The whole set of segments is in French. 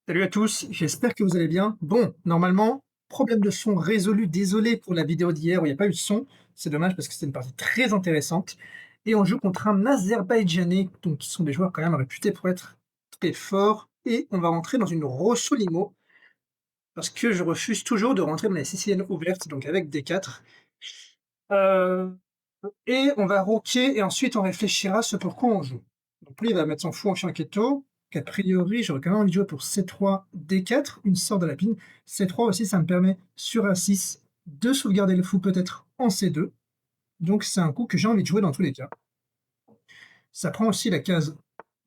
Salut à tous, j'espère que vous allez bien. Bon, normalement, problème de son résolu. Désolé pour la vidéo d'hier où il n'y a pas eu de son. C'est dommage parce que c'était une partie très intéressante. Et on joue contre un Azerbaïdjanais, donc qui sont des joueurs quand même réputés pour être très forts. Et on va rentrer dans une Rosso Limo parce que je refuse toujours de rentrer dans les CCN ouvertes, donc avec D4. Euh, et on va roquer et ensuite on réfléchira ce pour quoi on joue. Donc lui, il va mettre son fou en fianchetto. Qu'a priori, j'aurais quand même envie de jouer pour C3, D4, une sorte de lapine. C3 aussi, ça me permet sur A6 de sauvegarder le fou peut-être en C2. Donc c'est un coup que j'ai envie de jouer dans tous les cas. Ça prend aussi la case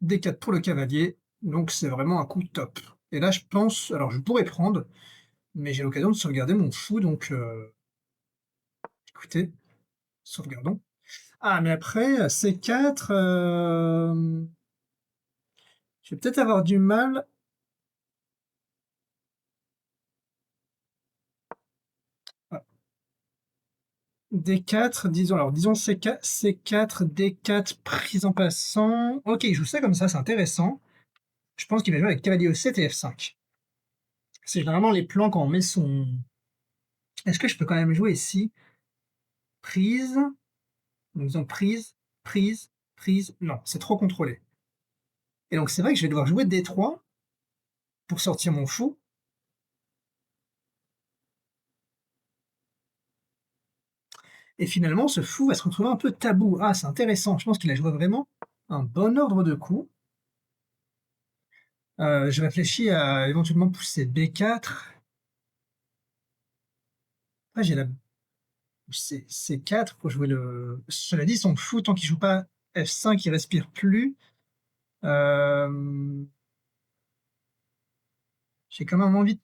D4 pour le cavalier, donc c'est vraiment un coup top. Et là, je pense, alors je pourrais prendre, mais j'ai l'occasion de sauvegarder mon fou, donc écoutez, sauvegardons. Ah, mais après, C4, je vais peut-être avoir du mal. Ah, D4, disons, alors disons C4, C4, D4, prise en passant. Ok, il joue ça comme ça, c'est intéressant. Je pense qu'il va jouer avec cavalier E7 et F5. C'est généralement les plans quand on met son. Est-ce que je peux quand même jouer ici? Prise, donc disons prise, prise, prise. Non, c'est trop contrôlé. Et donc c'est vrai que je vais devoir jouer D3 pour sortir mon fou. Et finalement, ce fou va se retrouver un peu tabou. Ah, c'est intéressant. Je pense qu'il a joué vraiment un bon ordre de coups. Je réfléchis à éventuellement pousser B4. Après, j'ai la C4 pour jouer le. Cela dit, son fou, tant qu'il joue pas F5, il respire plus. Euh, J'ai quand même envie de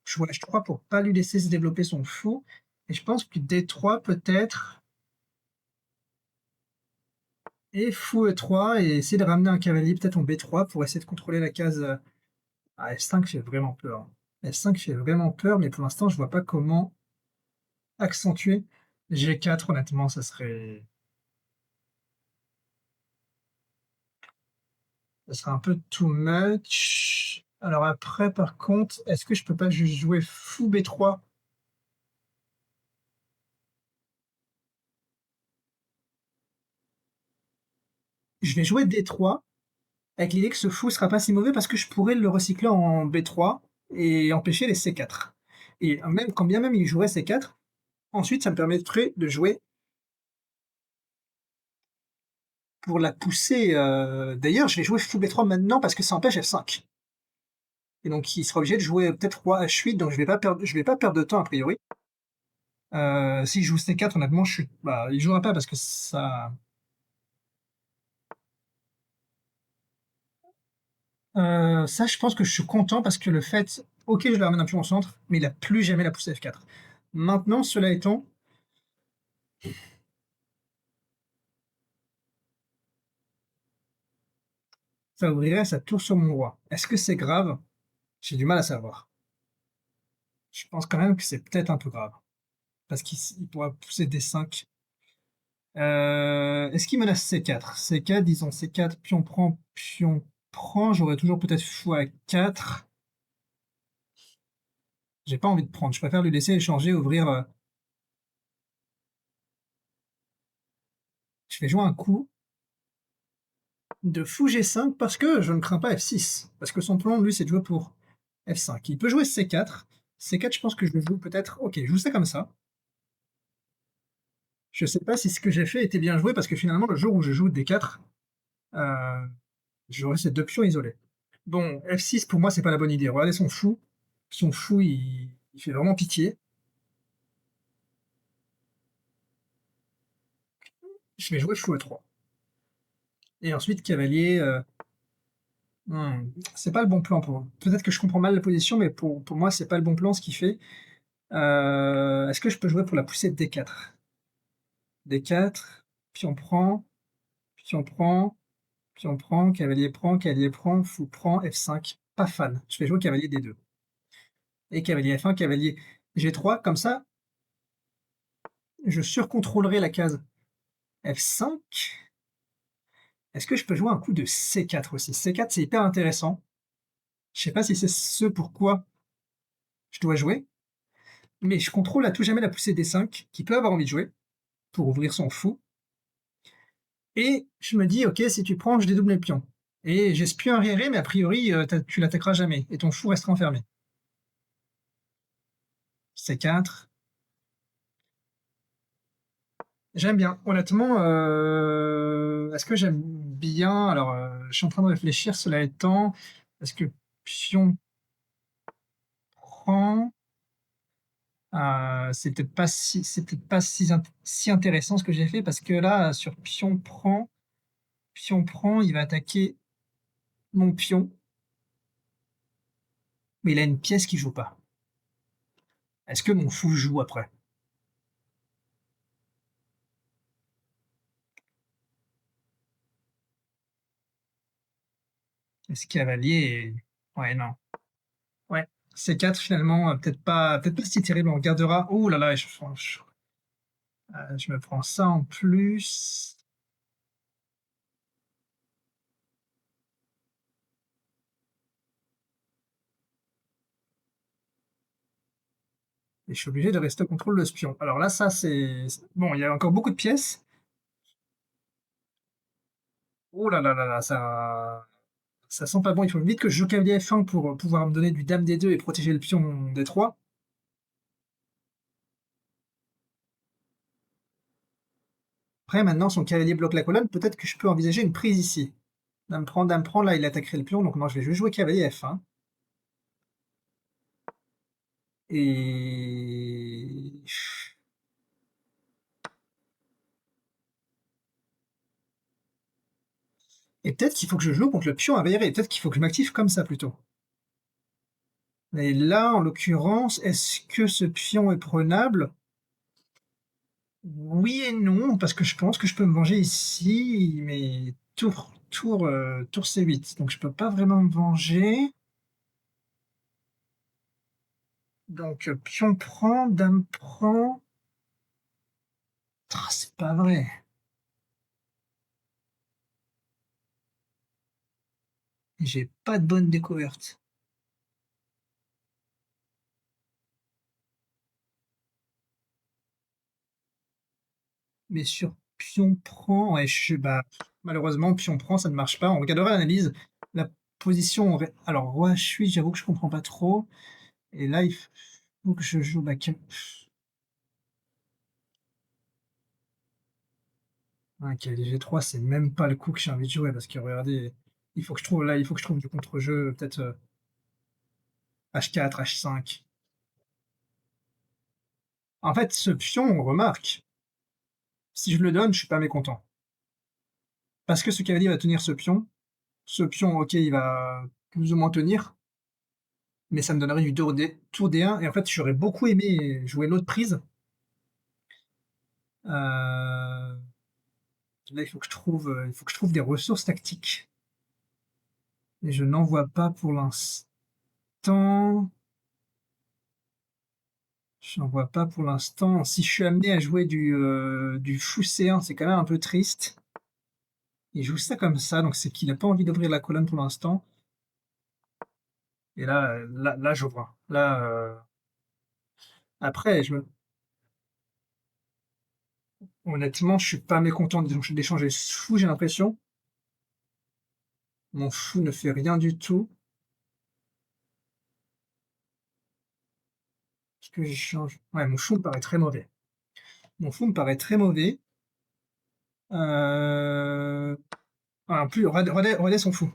jouer H3 pour pas lui laisser se développer son fou. Et je pense que D3 peut-être. Et fou E3 et essayer de ramener un cavalier peut-être en B3 pour essayer de contrôler la case. Ah, F5 fait vraiment peur. F5 fait vraiment peur, mais pour l'instant, je vois pas comment accentuer. G4, honnêtement, ça serait un peu too much. Alors après, par contre, est-ce que je peux pas juste jouer fou B3? Je vais jouer D3 avec l'idée que ce fou sera pas si mauvais parce que je pourrais le recycler en B3 et empêcher les C4. Et même quand bien même il jouerait C4, ensuite ça me permettrait de jouer pour la pousser. D'ailleurs, je vais jouer fou B3 maintenant parce que ça empêche F5. Et donc il sera obligé de jouer peut-être roi H8, donc je vais pas perdre de temps a priori. Si je joue C4, honnêtement, bah, il jouera pas parce que ça. Ça, je pense que je suis content parce que le fait, ok, je le ramène un pion au centre, mais il a plus jamais la poussée F4. Maintenant, cela étant, ça ouvrirait sa tour sur mon roi. Est-ce que c'est grave? J'ai du mal à savoir. Je pense quand même que c'est peut-être un peu grave parce qu'il pourra pousser D5. Est-ce qu'il menace C4? C4, disons C4, pion prend. J'aurais toujours peut-être fou à 4. J'ai pas envie de prendre. Je préfère lui laisser échanger, ouvrir. Je vais jouer un coup de fou G5 parce que je ne crains pas F6. Parce que son plan, lui, c'est de jouer pour F5. Il peut jouer C4. C4, je pense que je le joue peut-être. Ok, je joue ça comme ça. Je sais pas si ce que j'ai fait était bien joué parce que finalement, le jour où je joue D4, euh, j'aurai ces deux pions isolés. Bon, F6, pour moi, c'est pas la bonne idée. Regardez son fou. Son fou, il fait vraiment pitié. Je vais jouer fou E3. Et ensuite, cavalier. C'est pas le bon plan pour. Peut-être que je comprends mal la position, mais pour moi, c'est pas le bon plan ce qu'il fait. Est-ce que je peux jouer pour la poussée de D4? D4, puis on prend, puis on prend, puis on prend, cavalier prend, fou prend, F5. Pas fan. Je vais jouer cavalier D2. Et cavalier F1, cavalier G3. Comme ça, je surcontrôlerai la case F5. Est-ce que je peux jouer un coup de C4 aussi? C4, c'est hyper intéressant. Je sais pas si c'est ce pourquoi je dois jouer, mais je contrôle à tout jamais la poussée D5, qui peut avoir envie de jouer, pour ouvrir son fou, et je me dis: «OK, si tu prends, je dédouble mes pions» et j'espion arriéré, mais a priori, tu l'attaqueras jamais et ton fou restera enfermé. C4. J'aime bien. Honnêtement, est-ce que j'aime bien? Alors, je suis en train de réfléchir, cela étant, est-ce que pion prend, c'est peut-être pas si intéressant ce que j'ai fait parce que là, sur pion prend, il va attaquer mon pion, mais il a une pièce qui joue pas. Est-ce que mon fou joue après? Est-ce cavalier ouais, non. Ouais, C4 finalement, peut-être pas si terrible, on regardera. Ouh là là, je me prends ça en plus et je suis obligé de rester au contrôle de ce pion. Alors là, ça c'est bon, il y a encore beaucoup de pièces. Oh là là là là, ça sent pas bon. Il faut vite que je joue cavalier F1 pour, pouvoir me donner du dame D2 et protéger le pion D3. Après maintenant son cavalier bloque la colonne, peut-être que je peux envisager une prise ici. Dame prend, là il attaquerait le pion, donc non, je vais juste jouer cavalier F1 et peut-être qu'il faut que je joue contre le pion avéré, peut-être qu'il faut que je m'active comme ça plutôt. Et là, en l'occurrence, est-ce que ce pion est prenable? Oui et non, parce que je pense que je peux me venger ici, mais tour C8, donc je peux pas vraiment me venger. Donc pion prend, dame prend. Ah, c'est pas vrai. J'ai pas de bonne découverte. Mais sur pion prend, ouais, bah, malheureusement, pion prend, ça ne marche pas. On regardera l'analyse. La position, alors roi H8, j'avoue que je comprends pas trop. Et là, il faut que je joue bah, ouais, cavalier G3, c'est même pas le coup que j'ai envie de jouer parce que regardez, il faut que je trouve du contre-jeu, peut-être H4, H5. En fait, ce pion, on remarque, si je le donne, je suis pas mécontent. Parce que ce cavalier va tenir ce pion. Ce pion, ok, il va plus ou moins tenir, mais ça me donnerait du tour D1. Et en fait, j'aurais beaucoup aimé jouer l'autre prise. Là, il faut que je trouve des ressources tactiques. Et je n'en vois pas pour l'instant. J'en vois pas pour l'instant. Si je suis amené à jouer du fou C1, c'est quand même un peu triste. Il joue ça comme ça, donc c'est qu'il a pas envie d'ouvrir la colonne pour l'instant. Et là, j'ouvre. Là, après, honnêtement, je suis pas mécontent d'échanger ce fou, j'ai l'impression. Mon fou ne fait rien du tout. Est-ce que j'échange? Ouais, mon fou me paraît très mauvais. Mon fou me paraît très mauvais. En plus, regardez son fou.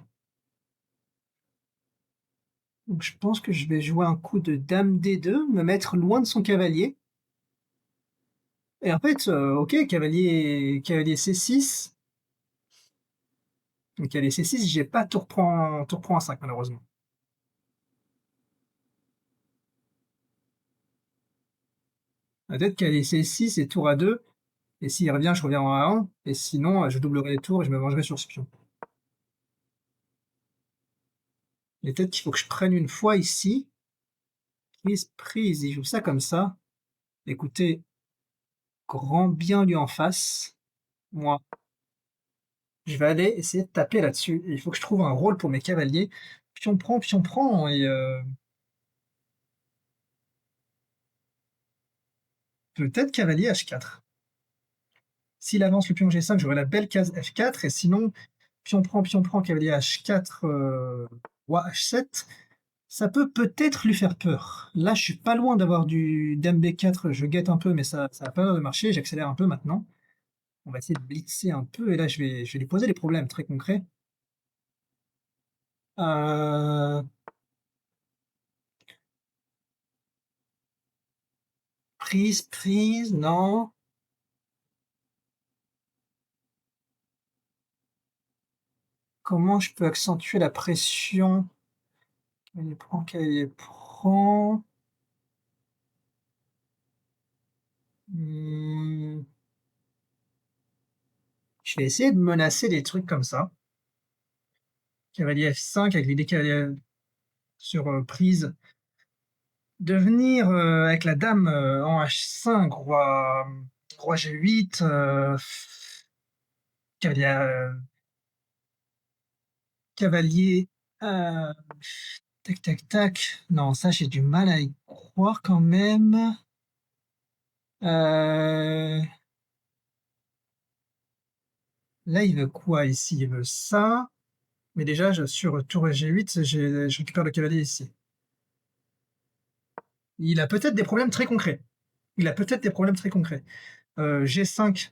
Donc je pense que je vais jouer un coup de dame D2, me mettre loin de son cavalier. Et en fait, OK, cavalier C6. Donc cavalier C6, j'ai pas tour prend A5 malheureusement. Peut-être cavalier C6 et tour A2 et s'il revient, je reviens en A1 et sinon, je doublerai les tours et je me vengerai sur ce pion. Et peut-être qu'il faut que je prenne une fois ici. Prise, il joue ça comme ça. Écoutez, grand bien lui en face. Moi, je vais aller essayer de taper là-dessus. Il faut que je trouve un rôle pour mes cavaliers. pion prend et peut-être cavalier H4. S'il avance le pion G5, j'aurai la belle case F4 et sinon pion prend, cavalier H4, roi H7, ça peut peut-être lui faire peur. Là, je suis pas loin d'avoir du dame B4, je guette un peu, mais ça a pas l'air de marcher, j'accélère un peu maintenant. On va essayer de blitzer un peu et là, je vais lui poser des problèmes très concrets. Heu, prise, non. Comment je peux accentuer la pression? Cavalier prend. Mmh, je vais essayer de menacer des trucs comme ça. Cavalier F5 avec l'idée cavalier sur, prise, de venir, avec la dame, en H5, roi G8, cavalier, cavalier, heu, tac, tac, tac. Non, ça, j'ai du mal à y croire quand même. Heu, là, il veut quoi ici? Il veut ça, mais déjà, sur tour G8, je récupère le cavalier ici. Il a peut-être des problèmes très concrets. Il a peut-être des problèmes très concrets. G5,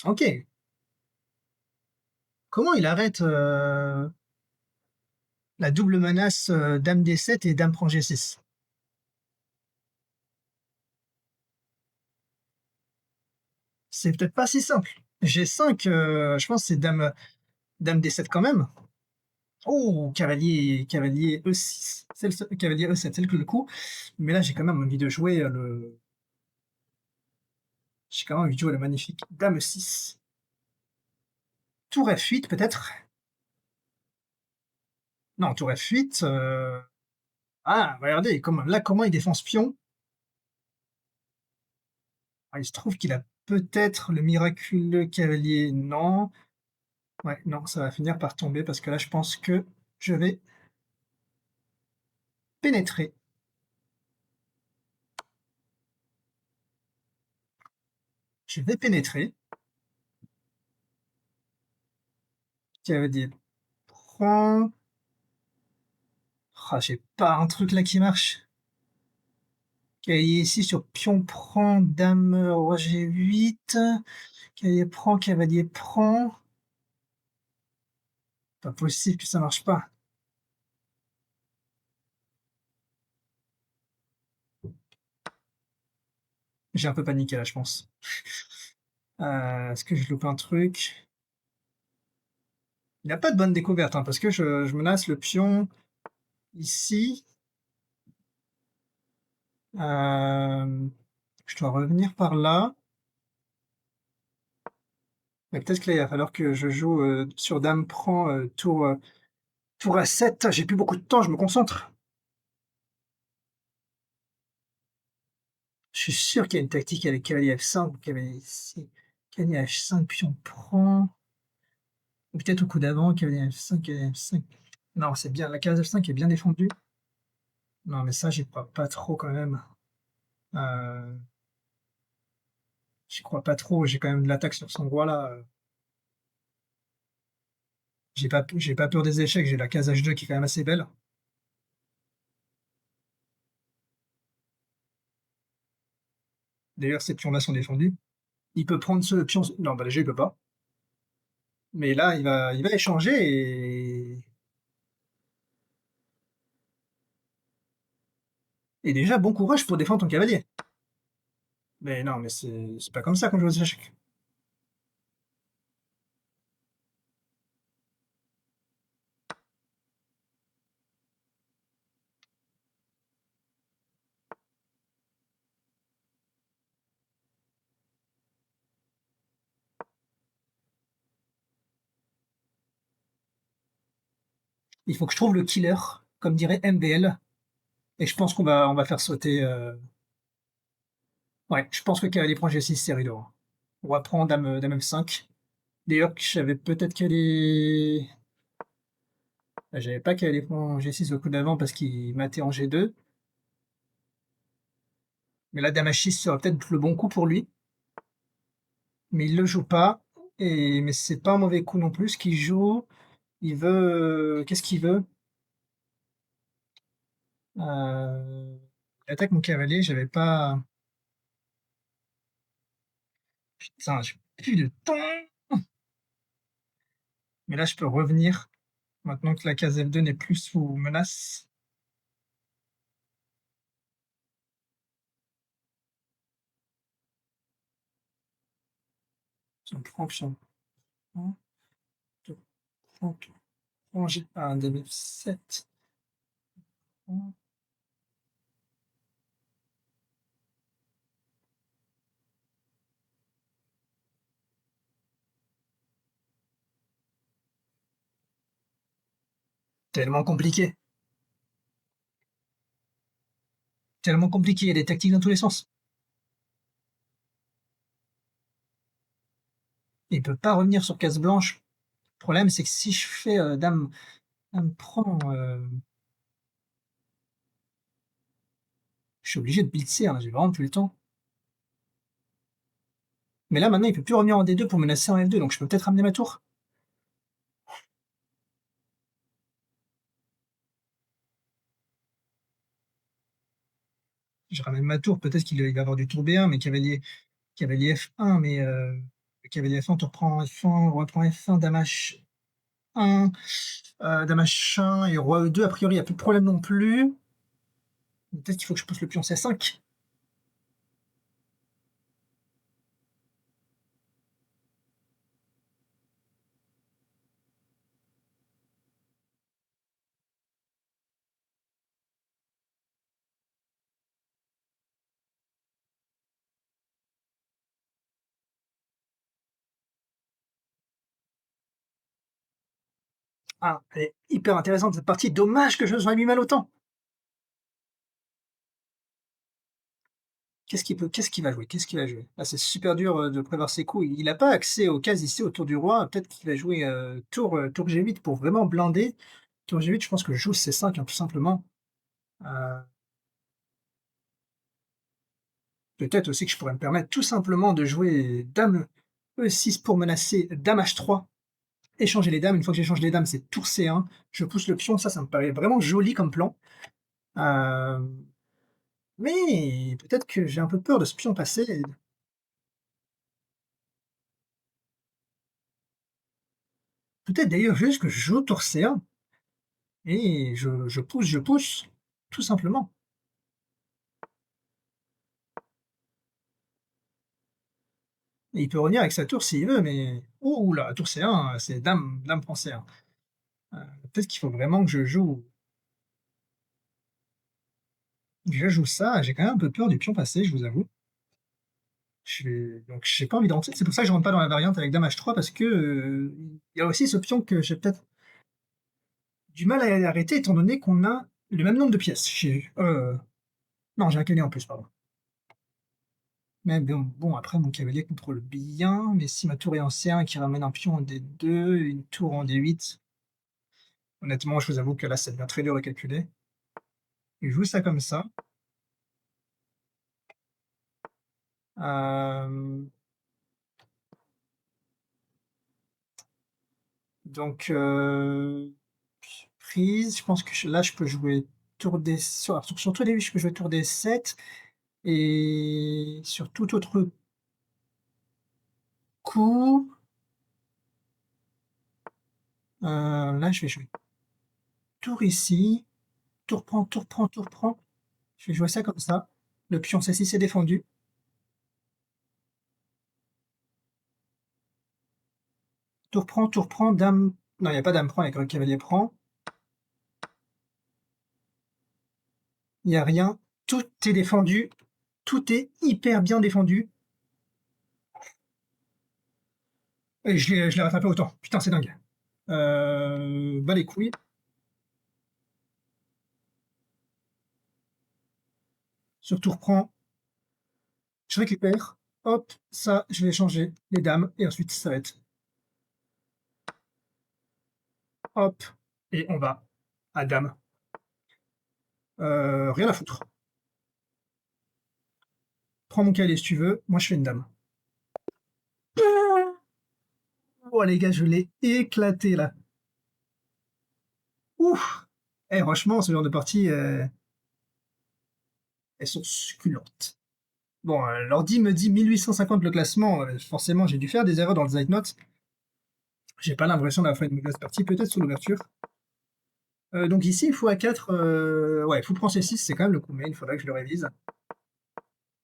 OK. Comment il arrête, la double menace, dame D7 et dame prend G6? C'est peut-être pas si simple. G5, je pense que c'est dame D7 quand même. Oh! Cavalier E6. C'est le seul cavalier E7, c'est le coup. Mais là, j'ai quand même envie de jouer le magnifique dame E6. Tour F8 peut-être? Non, tour F8, ah, regardez comment il défend ce pion. Ah, il se trouve qu'il a peut-être le miraculeux cavalier, non. Ouais, non, ça va finir par tomber parce que là, je pense que je vais pénétrer. Je vais pénétrer. Cavalier prend. Ah, j'ai pas un truc là qui marche. Cavalier ici sur pion prend, dame roi G8. Cavalier prend. Pas possible que ça marche pas. J'ai un peu paniqué là, je pense. Est-ce que je loupe un truc? Il n'y a pas de bonne découverte, hein, parce que je menace le pion ici. Euh, je dois revenir par là. Mais peut-être que là, il va falloir que je joue sur dame prend tour A7. J'ai plus beaucoup de temps, je me concentre. Je suis sûr qu'il y a une tactique avec cavalier F5 ou cavalier ici. Cavalier H5, puis on prend. Ou peut-être au coup d'avant, cavalier F5, cavalier F5. Non, c'est bien. La case F5 est bien défendue. Non, mais ça, j'y crois pas trop quand même. Euh, j'y crois pas trop. J'ai quand même de l'attaque sur son roi là. J'ai pas peur des échecs. J'ai la case H2 qui est quand même assez belle. D'ailleurs, ces pions-là sont défendus. Il peut prendre ce pion. Non, bah déjà, il peut pas. Mais là, il va échanger et déjà, bon courage pour défendre ton cavalier. Mais non, mais c'est pas comme ça qu'on joue aux échecs. Il faut que je trouve le killer, comme dirait MBL. Et je pense qu'on va faire sauter. Ouais, je pense que cavalier prend G6, c'est rideau. On va prendre dame F5. D'ailleurs, que j'avais peut-être qu'à aller. J'avais pas qu'à aller en G6 au coup d'avant parce qu'il matait en G2. Mais là, dame H6 serait peut-être le bon coup pour lui. Mais il le joue pas. Mais c'est pas un mauvais coup non plus. Ce qu'il joue, il veut. Qu'est-ce qu'il veut? Il attaque mon cavalier. J'avais pas. Putain, j'ai plus de temps. Mais là, je peux revenir. Maintenant que la case F2 n'est plus sous menace. Pion prend, pion prend, pion prend, pion prend. J'ai pas un dame F7. Tellement compliqué. Tellement compliqué. Il y a des tactiques dans tous les sens. Il peut pas revenir sur case blanche. Le problème, c'est que si je fais dame prend, je suis obligé de blitzer, hein, j'ai vraiment plus le temps. Mais là, maintenant, il peut plus revenir en D2 pour menacer en F2, donc je peux peut-être ramener ma tour. Je ramène ma tour, peut-être qu'il va avoir du tour B1, mais cavalier F1, mais cavalier F1, tour prend F1, roi prend F1, dame H1, dame H1 et roi E2. A priori, il n'y a plus de problème non plus. Peut-être qu'il faut que je pousse le pion C5. Ah, elle est hyper intéressante cette partie. Dommage que je sois mis mal autant. Qu'est-ce qu'il va jouer? Qu'est-ce qu'il va jouer? Là, c'est super dur de prévoir ses coups. Il n'a pas accès aux cases ici autour du roi. Peut-être qu'il va jouer tour G8 pour vraiment blinder. Tour G8, je pense que je joue C5, hein, tout simplement. Euh, Peut-être aussi que je pourrais me permettre tout simplement de jouer dame E6 pour menacer dame H3. Échanger les dames. Une fois que j'échange les dames, c'est tour C1. Je pousse le pion. Ça me paraît vraiment joli comme plan. Euh, mais peut-être que j'ai un peu peur de ce pion passé. Peut-être d'ailleurs juste que je joue tour C1 et je pousse, tout simplement. Et il peut revenir avec sa tour s'il veut, mais ouh là, tour C1, c'est dame prend C1. Peut-être qu'il faut vraiment que je joue ça. J'ai quand même un peu peur du pion passé, je vous avoue. Donc j'ai pas envie d'entrer. C'est pour ça que je rentre pas dans la variante avec dame H3 parce que il y a aussi ce pion que j'ai peut-être du mal à arrêter étant donné qu'on a le même nombre de pièces. Non, j'ai un cavalier en plus, pardon. Mais bon, après, mon cavalier contrôle bien, mais si ma tour est en C1 qui ramène un pion en D2, une tour en D8, honnêtement, je vous avoue que là, ça devient très dur à calculer. Il joue ça comme ça. Euh, donc, prise, je pense que là, je peux jouer tour D... sur tous les 8, je peux jouer tour D7, et sur tout autre coup, là, je vais jouer tour ici, tour prend, tour prend, tour prend. Je vais jouer ça comme ça. Le pion C6 est défendu. Tour prend, dame. Non, il n'y a pas dame prend, il y a que cavalier prend. Il n'y a rien. Tout est défendu. Tout est hyper bien défendu. Et je l'ai rattrapé autant. Putain, c'est dingue. Bah les couilles. Sur tour prend. Je récupère. Hop, ça, je vais changer les dames. Et ensuite, ça va être hop, et on va à dame. Rien à foutre. Prends mon calier si tu veux, moi je fais une dame. Oh les gars, je l'ai éclaté là. Ouf! Eh franchement, ce genre de parties, elles sont succulentes. Bon, l'ordi me dit 1850 le classement, forcément j'ai dû faire des erreurs dans le Zeitnote. J'ai pas l'impression d'avoir fait une mauvaise partie, peut-être sous l'ouverture. Donc ici, il faut A4, ouais, fou prend C6, c'est quand même le coup main, il faudrait que je le révise.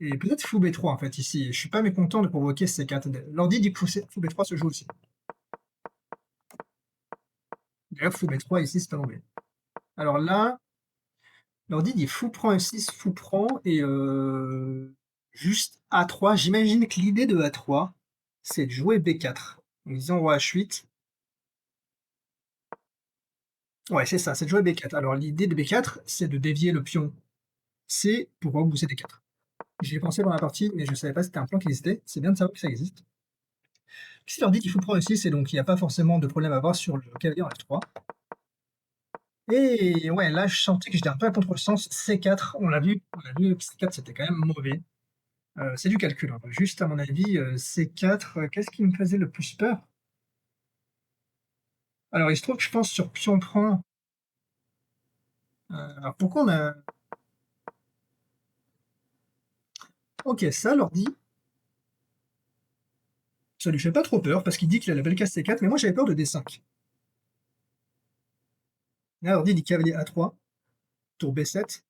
Et peut-être fou B3 en fait ici. Je suis pas mécontent de provoquer C4. L'ordi dit que fou B3 se joue aussi. D'ailleurs, fou B3 ici, c'est pas mauvais. Alors là, l'ordi dit fou prend E6, fou prend, et juste A3. J'imagine que l'idée de A3, c'est de jouer B4. En disant roi H8. Ouais, c'est ça, c'est de jouer B4. Alors l'idée de B4, c'est de dévier le pion C pour repousser D4. J'y ai pensé pendant la partie, mais je savais pas si c'était un plan qui existait. C'est bien de savoir que ça existe. Si l'ordi dit fou prend E6, et donc il n'y a pas forcément de problème à avoir sur le cavalier en F3. Et ouais, là, je sentais que j'étais un peu à contresens. C4, on l'a vu que C4, c'était quand même mauvais. C'est du calcul, hein. Juste à mon avis, C4, qu'est-ce qui me faisait le plus peur? Alors, il se trouve que je pense sur pion prend. Alors pourquoi on a. Ok, ça, l'ordi, ça lui fait pas trop peur parce qu'il dit qu'il a la belle case C4, mais moi j'avais peur de D5. Là, l'ordi dit cavalier A3, tour B7,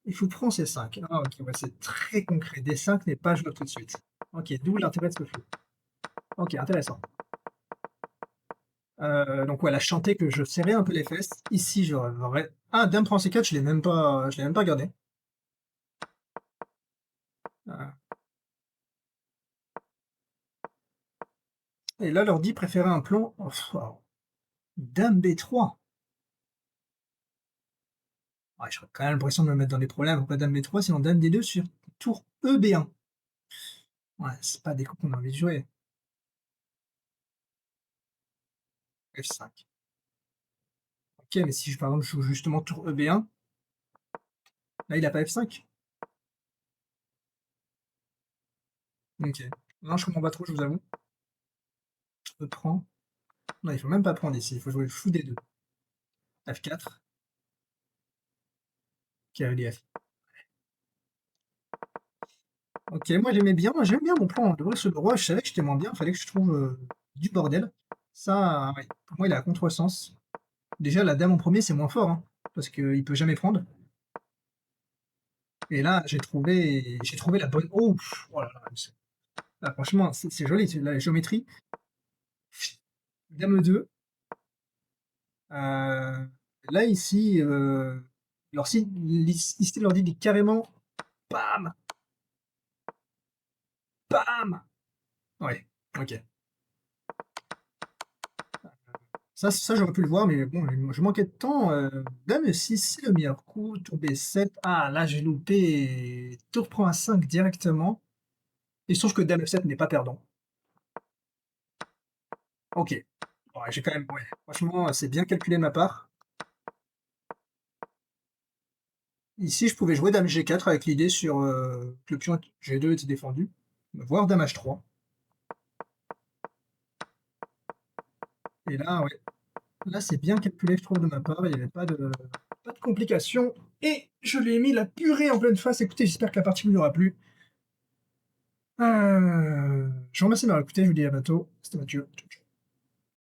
il faut prendre C5. Ah, ok, ouais, c'est très concret. D5 n'est pas jouable tout de suite. Ok, d'où l'intérêt de ce flou. Ok, intéressant. Donc ouais, elle a chanté que je serrais un peu les fesses. Ici, j'aurais. Ah, dame prend C4, je l'ai même pas regardé. Euh, Et là, l'ordi préférait un plan. Oh, wow. Dame B3. Ouais, j'aurais quand même l'impression de me mettre dans des problèmes. Pourquoi dame B3 sinon dame D2 sur tour EB1? Ouais, c'est pas des coups qu'on a envie de jouer. F5. Ok, mais si par exemple je joue justement tour EB1, là il a pas F5. Ok. Non, je comprends pas trop, je vous avoue. Je prends. Non, il faut même pas prendre ici, il faut jouer fou D2. F4. Cavalier F. Ok, moi j'aime bien mon plan. De vrai, ce roi, je savais que j'étais moins bien, il fallait que je trouve du bordel. Ça, ouais, pour moi, il est à contresens. Déjà, la dame en premier, c'est moins fort, hein, parce qu'il peut jamais prendre. Et là, j'ai trouvé la bonne. Oh, oh là là, là, franchement, c'est joli, la géométrie. Dame 2. Là, ici, alors si, ici, l'ordi dit carrément, bam, bam. Ouais, ok. Ça j'aurais pu le voir, mais bon, je manquais de temps. Dame 6, c'est le meilleur coup. Tour B7. Ah, là, j'ai loupé. Tour prend à 5 directement. Il se trouve que Dame F7 n'est pas perdant. Ok. Ouais, j'ai quand même. Ouais. Franchement, c'est bien calculé de ma part. Ici, je pouvais jouer Dame G4 avec l'idée sur que le pion G2 était défendu. Voire Dame H3. Et là, ouais. Là, c'est bien calculé, je trouve, de ma part. Il n'y avait pas de complications. Et je lui ai mis la purée en pleine face. Écoutez, j'espère que la partie vous aura plu. Je vous remercie de m'avoir écouté. Je vous dis à bientôt. C'était Mathieu.